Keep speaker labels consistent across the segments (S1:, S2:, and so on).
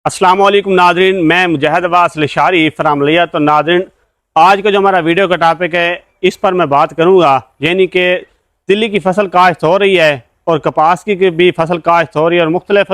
S1: अस्सलाम वालेकुम नादरीन, मैं मुजाहिद अब्बास लिशारी फ्राम लिया। तो नादरीन, आज का जो हमारा वीडियो का टॉपिक है इस पर मैं बात करूंगा, यानी कि तिल्ली की फसल काश्त हो रही है और कपास की भी फसल काश्त हो रही है और मुख्तलिफ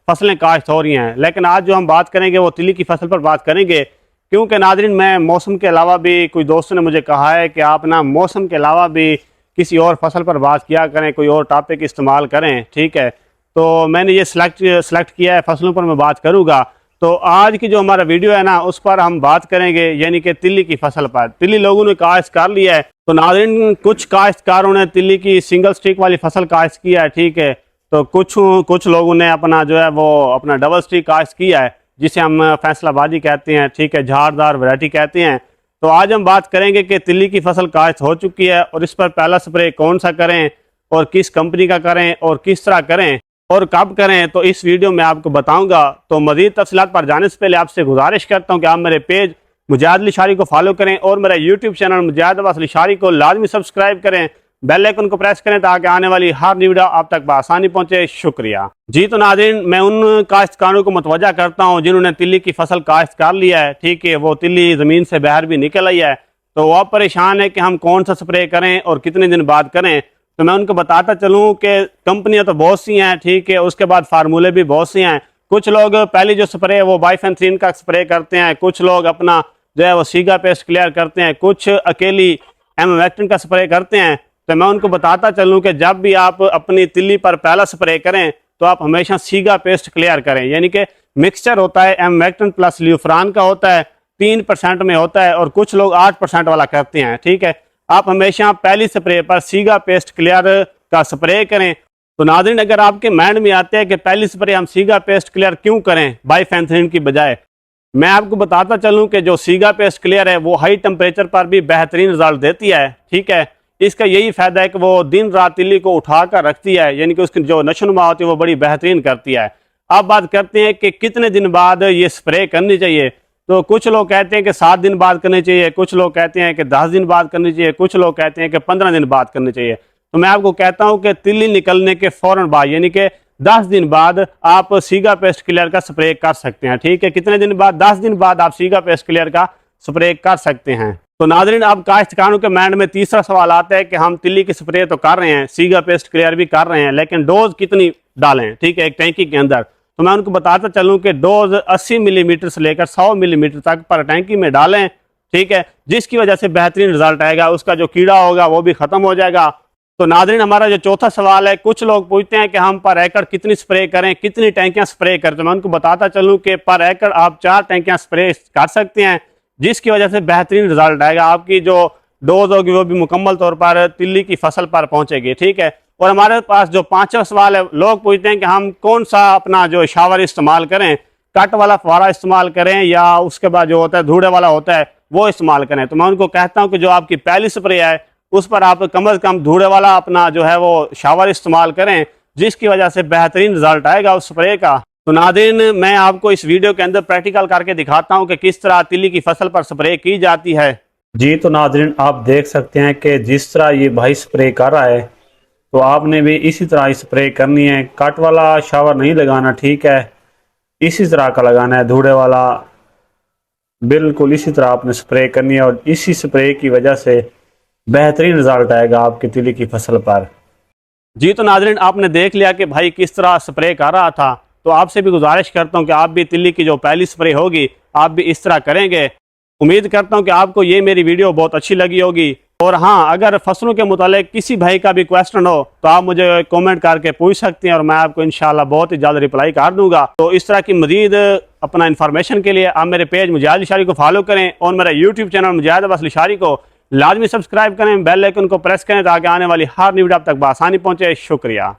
S1: फसलें काश्त हो रही हैं। लेकिन आज जो हम बात करेंगे वो तिल्ली की फसल पर बात करेंगे, क्योंकि नादरीन मैं मौसम के अलावा भी, कुछ दोस्तों ने मुझे कहा है कि आप ना मौसम के अलावा भी किसी और फसल पर बात किया करें, कोई और टॉपिक इस्तेमाल करें। ठीक है, तो मैंने ये सिलेक्ट किया है, फसलों पर मैं बात करूँगा। तो आज की जो हमारा वीडियो है ना उस पर हम बात करेंगे, यानी कि तिल्ली की फसल पर। तिल्ली लोगों ने काश्त कर लिया है, तो नाज़रीन कुछ काश्तकारों ने तिल्ली की सिंगल स्टिक वाली फसल काश्त किया है। ठीक है, तो कुछ लोगों ने अपना जो है वो अपना डबल स्टिक काश्त किया है, जिसे हम फैसलाबादी कहते हैं। ठीक है, झाड़दार वैरायटी कहते हैं। तो आज हम बात करेंगे कि तिल्ली की फसल काश्त हो चुकी है और इस पर पहला स्प्रे कौन सा करें और किस कंपनी का करें और किस तरह करें और कब करें, तो इस वीडियो में आपको बताऊंगा। तो मज़ीद तफसीलात पर जाने से पहले आपसे गुजारिश करता हूं कि आप मेरे पेज मुजाहिद लिशारी को फॉलो करें और मेरा यूट्यूब चैनल मुजाहिद अब्बास लिशारी को लाजमी सब्सक्राइब करें, बेल आइकन को प्रेस करें ताकि आने वाली हर न्यू वीडियो आप तक बआसानी पहुंचे। शुक्रिया जी। तो नाज़रीन, मैं उन काश्तकारों को मुतवज्जा करता हूँ जिन्होंने तिल्ली की फसल काश्त कर लिया है। ठीक है, वो तिल्ली ज़मीन से बाहर भी निकल आई है, तो वो परेशान है कि हम कौन सा स्प्रे करें और कितने दिन बाद करें। तो मैं उनको बताता चलूँ कि कंपनियां तो बहुत सी हैं। ठीक है, उसके बाद फार्मूले भी बहुत सी हैं। कुछ लोग पहली जो स्प्रे है वो बाइफेंथ्रीन का स्प्रे करते हैं, कुछ लोग अपना जो है वो सीगा पेस्ट क्लियर करते हैं, कुछ अकेली एमवेक्टिन का स्प्रे करते हैं। तो मैं उनको बताता चलूँ कि जब भी आप अपनी तिल्ली पर पहला स्प्रे करें तो आप हमेशा सीगा पेस्ट क्लियर करें, यानी कि मिक्सचर होता है एमवेक्टिन प्लस ल्यूफ्रान का होता है, 3% में होता है और कुछ लोग 8% वाला करते हैं। ठीक है, आप हमेशा पहली स्प्रे पर सीगा पेस्ट क्लियर का स्प्रे करें। तो नाज़रीन, अगर आपके माइंड में आते हैं कि पहली स्प्रे हम सीगा पेस्ट क्लियर क्यों करें बाइफेंथ्रीन की बजाय, मैं आपको बताता चलूं कि जो सीगा पेस्ट क्लियर है वो हाई टेम्परेचर पर भी बेहतरीन रिजल्ट देती है। ठीक है, इसका यही फ़ायदा है कि वो दिन रात तिल्ली को उठा कर रखती है, यानी कि उसकी जो नशोनुमा होती है वो बड़ी बेहतरीन करती है। अब बात करते हैं कि कितने दिन बाद ये स्प्रे करनी चाहिए। तो कुछ लोग कहते हैं कि 7 दिन बाद करनी चाहिए, कुछ लोग कहते हैं कि 10 दिन बाद करनी चाहिए, कुछ लोग कहते हैं कि 15 दिन बाद करनी चाहिए। तो मैं आपको कहता हूं कि तिल्ली निकलने के फौरन बाद, यानी कि 10 दिन बाद आप सीगा पेस्ट क्लियर का स्प्रे कर सकते हैं। ठीक है, कितने दिन बाद? 10 दिन बाद आप सीगा पेस्ट क्लियर का स्प्रे कर सकते हैं। तो नाज़रीन, अब काश्तकारों के माइंड में तीसरा सवाल आता है कि हम तिल्ली की स्प्रे तो कर रहे हैं, सीगा पेस्ट क्लियर भी कर रहे हैं, लेकिन डोज कितनी डालें? ठीक है, एक टैंकी के अंदर। तो मैं उनको बताता चलूं कि डोज 80 मिलीमीटर से लेकर 100 मिलीमीटर तक पर टैंकी में डालें। ठीक है, जिसकी वजह से बेहतरीन रिजल्ट आएगा, उसका जो कीड़ा होगा वो भी खत्म हो जाएगा। तो नाज़रीन, हमारा जो चौथा सवाल है, कुछ लोग पूछते हैं कि हम पर एकड़ कितनी स्प्रे करें, कितनी टैंकियां स्प्रे करें। तो मैं उनको बताता चलूं कि पर एकड़ आप 4 टैंकियां स्प्रे कर सकते हैं, जिसकी वजह से बेहतरीन रिजल्ट आएगा। आपकी जो डोज होगी वो भी मुकम्मल तौर पर तिल्ली की फसल पर पहुंचेगी। ठीक है, और हमारे पास जो पांचवा सवाल है, लोग पूछते हैं कि हम कौन सा अपना जो शावर इस्तेमाल करें, कट वाला फवारा इस्तेमाल करें या उसके बाद जो होता है धूड़े वाला होता है वो इस्तेमाल करें। तो मैं उनको कहता हूं कि जो आपकी पहली स्प्रे है उस पर आप कम अज़ कम धूड़े वाला अपना जो है वो शावर इस्तेमाल करें, जिसकी वजह से बेहतरीन रिजल्ट आएगा उस स्प्रे का। तो नाज़रीन, मैं आपको इस वीडियो के अंदर प्रैक्टिकल करके दिखाता हूँ कि किस तरह तिल्ली की फसल पर स्प्रे की जाती है।
S2: जी, तो नाज़रीन, आप देख सकते हैं कि जिस तरह ये भाई स्प्रे कर रहा है तो आपने भी इसी तरह स्प्रे करनी है। कट वाला शावर नहीं लगाना, ठीक है, इसी तरह का लगाना है, धूड़े वाला बिल्कुल इसी तरह आपने स्प्रे करनी है और इसी स्प्रे की वजह से बेहतरीन रिजल्ट आएगा आपकी तिल्ली की फसल पर।
S1: जी, तो नाज़रीन, आपने देख लिया कि भाई किस तरह स्प्रे कर रहा था। तो आपसे भी गुजारिश करता हूं कि आप भी तिल्ली की जो पहली स्प्रे होगी आप भी इस तरह करेंगे। उम्मीद करता हूं कि आपको ये मेरी वीडियो बहुत अच्छी लगी होगी। और हाँ, अगर फसलों के मुतालिक किसी भाई का भी क्वेश्चन हो तो आप मुझे कमेंट करके पूछ सकते हैं और मैं आपको इंशाल्लाह बहुत ही जल्द रिप्लाई कर दूंगा। तो इस तरह की मजीद अपना इन्फॉर्मेशन के लिए आप मेरे पेज मुजाहिद लिशारी को फॉलो करें और मेरा यूट्यूब चैनल मुजाहिद अब्बास लिशारी को लाजमी सब्सक्राइब करें, बेल आइकन को प्रेस करें ताकि आने वाली हर न्यू वीडियो आप तक बआसानी पहुँचे। शुक्रिया।